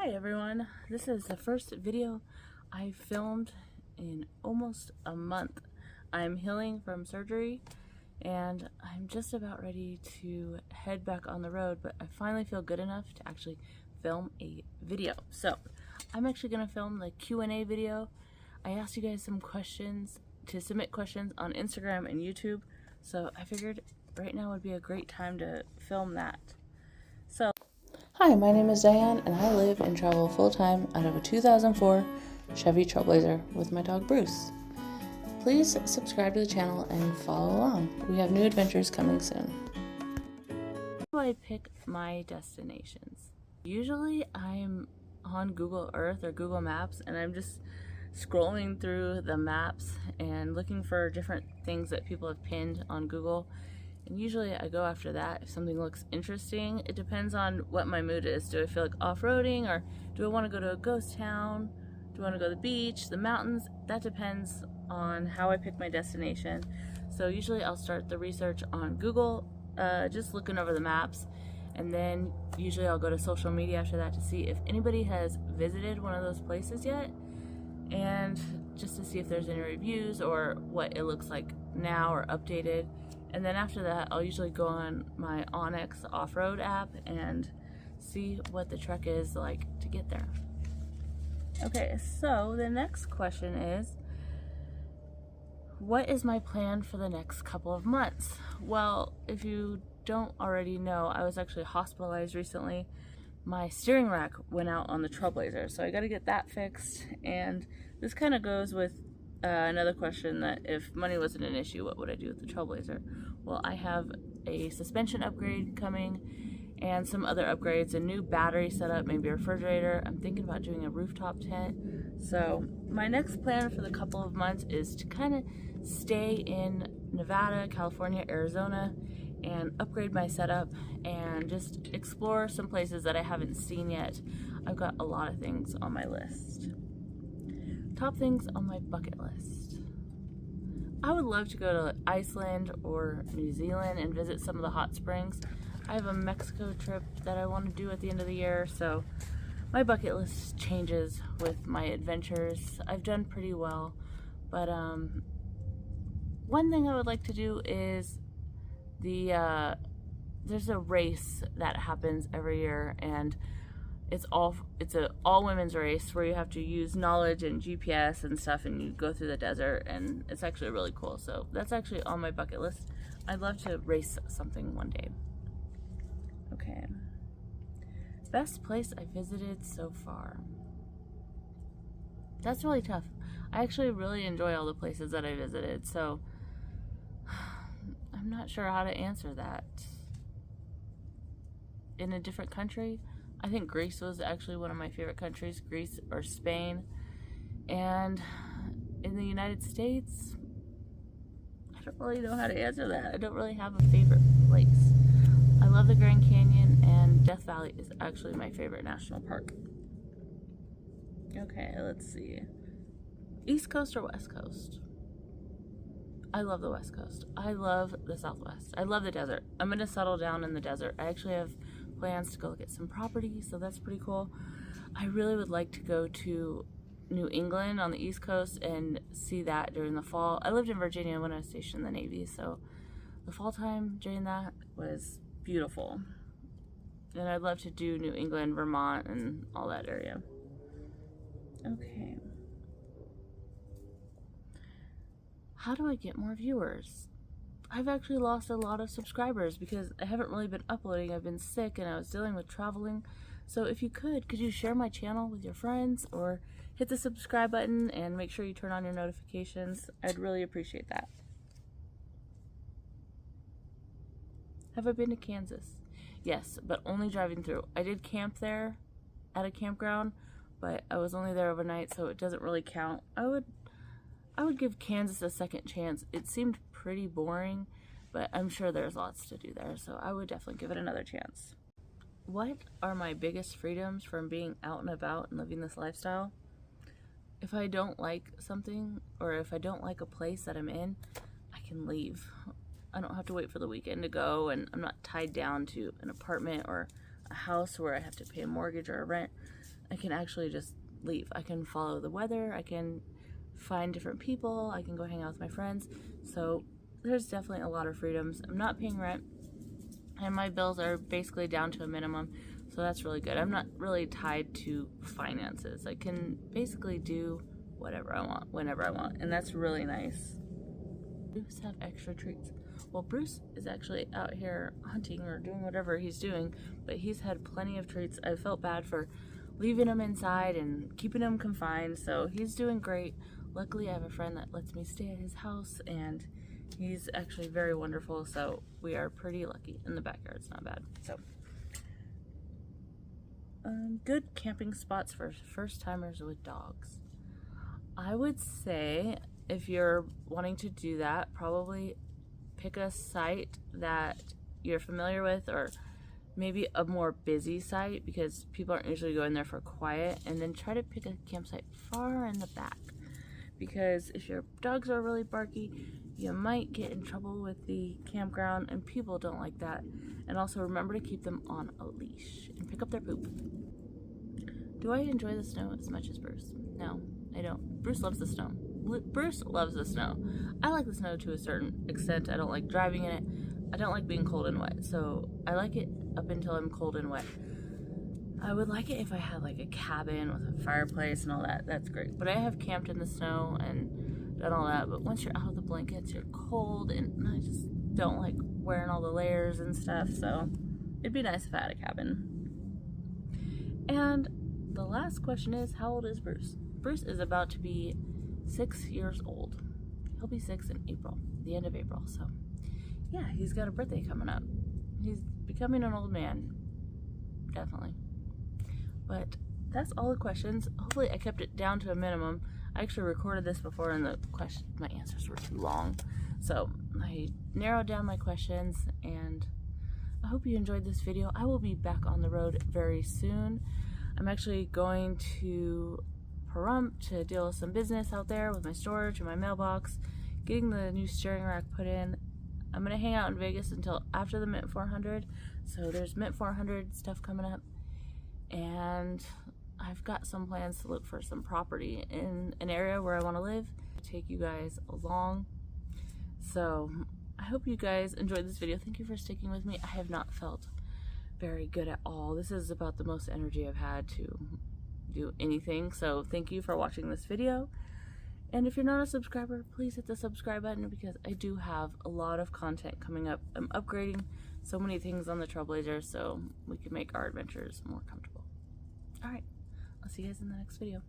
Hi everyone, this is the first video I filmed in almost a month. I'm healing from surgery and I'm just about ready to head back on the road, but I finally feel good enough to actually film a video. So I'm actually going to film the Q&A video. I asked you guys some questions to submit questions on Instagram and YouTube, so I figured right now would be a great time to film that. So hi, my name is Diane, and I live and travel full-time out of a 2004 Chevy Trailblazer with my dog Bruce. Please subscribe to the channel and follow along. We have new adventures coming soon. How do I pick my destinations? Usually I'm on Google Earth or Google Maps, and I'm just scrolling through the maps and looking for different things that people have pinned on Google. And usually I go after that if something looks interesting. It depends on what my mood is. Do I feel like off-roading, or do I want to go to a ghost town? Do I want to go to the beach, the mountains? That depends on how I pick my destination. So usually I'll start the research on Google, just looking over the maps. And then usually I'll go to social media after that to see if anybody has visited one of those places yet. And just to see if there's any reviews or what it looks like now or updated. And then after that, I'll usually go on my Onyx off-road app and see what the trek is like to get there. Okay, so the next question is, what is my plan for the next couple of months? Well, if you don't already know, I was actually hospitalized recently. My steering rack went out on the Trailblazer, so I got to get that fixed. And this kind of goes with another question, that if money wasn't an issue, what would I do with the Trailblazer? Well, I have a suspension upgrade coming and some other upgrades, a new battery setup, maybe a refrigerator. I'm thinking about doing a rooftop tent. So my next plan for the couple of months is to kind of stay in Nevada, California, Arizona, and upgrade my setup and just explore some places that I haven't seen yet. I've got a lot of things on my list. Top things on my bucket list. I would love to go to Iceland or New Zealand and visit some of the hot springs. I have a Mexico trip that I want to do at the end of the year, so my bucket list changes with my adventures. I've done pretty well, but one thing I would like to do is there's a race that happens every year, and it's a all women's race where you have to use knowledge and GPS and stuff, and you go through the desert, and it's actually really cool. So that's actually on my bucket list. I'd love to race something one day. Okay. Best place I visited so far. That's really tough. I actually really enjoy all the places that I visited, so I'm not sure how to answer that. In a different country, I think Greece was actually one of my favorite countries, Greece or Spain. And in the United States, I don't really know how to answer that. I don't really have a favorite place. I love the Grand Canyon, and Death Valley is actually my favorite national park. Okay, let's see. East Coast or West Coast? I love the West Coast. I love the Southwest. I love the desert. I'm going to settle down in the desert. I actually have plans to go look at some property, so that's pretty cool. I really would like to go to New England on the East Coast and see that during the fall. I lived in Virginia when I was stationed in the Navy, so the fall time during that was beautiful. And I'd love to do New England, Vermont, and all that area. Okay. How do I get more viewers? I've actually lost a lot of subscribers because I haven't really been uploading. I've been sick and I was dealing with traveling. So if you could you share my channel with your friends or hit the subscribe button and make sure you turn on your notifications? I'd really appreciate that. Have I been to Kansas? Yes, but only driving through. I did camp there at a campground, but I was only there overnight, so it doesn't really count. I would give Kansas a second chance. It seemed pretty boring, but I'm sure there's lots to do there, so I would definitely give it another chance. What are my biggest freedoms from being out and about and living this lifestyle? If I don't like something, or if I don't like a place that I'm in, I can leave. I don't have to wait for the weekend to go, and I'm not tied down to an apartment or a house where I have to pay a mortgage or a rent. I can actually just leave. I can follow the weather, I can find different people, I can go hang out with my friends. So there's definitely a lot of freedoms. I'm not paying rent, and my bills are basically down to a minimum, so that's really good. I'm not really tied to finances. I can basically do whatever I want, whenever I want, and that's really nice. Bruce have extra treats. Well, Bruce is actually out here hunting or doing whatever he's doing, but he's had plenty of treats. I felt bad for leaving him inside and keeping him confined, so he's doing great. Luckily, I have a friend that lets me stay at his house, and he's actually very wonderful, so we are pretty lucky. In the backyard's not bad. So, good camping spots for first-timers with dogs. I would say if you're wanting to do that, probably pick a site that you're familiar with, or maybe a more busy site, because people aren't usually going there for quiet. And then try to pick a campsite far in the back, because if your dogs are really barky, you might get in trouble with the campground, and people don't like that. And also remember to keep them on a leash and pick up their poop. Do I enjoy the snow as much as Bruce? No, I don't. Bruce loves the snow. Bruce loves the snow. I like the snow to a certain extent. I don't like driving in it. I don't like being cold and wet, so I like it up until I'm cold and wet. I would like it if I had like a cabin with a fireplace and all that. That's great. But I have camped in the snow and done all that. But once you're out of the blankets, you're cold, and I just don't like wearing all the layers and stuff. So it'd be nice if I had a cabin. And the last question is, how old is Bruce? Bruce is about to be 6 years old. He'll be 6 in April, the end of April. So yeah, he's got a birthday coming up. He's becoming an old man, definitely. But that's all the questions. Hopefully I kept it down to a minimum. I actually recorded this before, and my answers were too long. So I narrowed down my questions, and I hope you enjoyed this video. I will be back on the road very soon. I'm actually going to Pahrump to deal with some business out there with my storage and my mailbox, getting the new steering rack put in. I'm going to hang out in Vegas until after the Mint 400, so there's Mint 400 stuff coming up, and I've got some plans to look for some property in an area where I want to live, take you guys along. So I hope you guys enjoyed this video. Thank you for sticking with me. I have not felt very good at all. This is about the most energy I've had to do anything, so thank you for watching this video. And if you're not a subscriber, please hit the subscribe button, because I do have a lot of content coming up. I'm upgrading so many things on the Trailblazer so we can make our adventures more comfortable. Alright, I'll see you guys in the next video.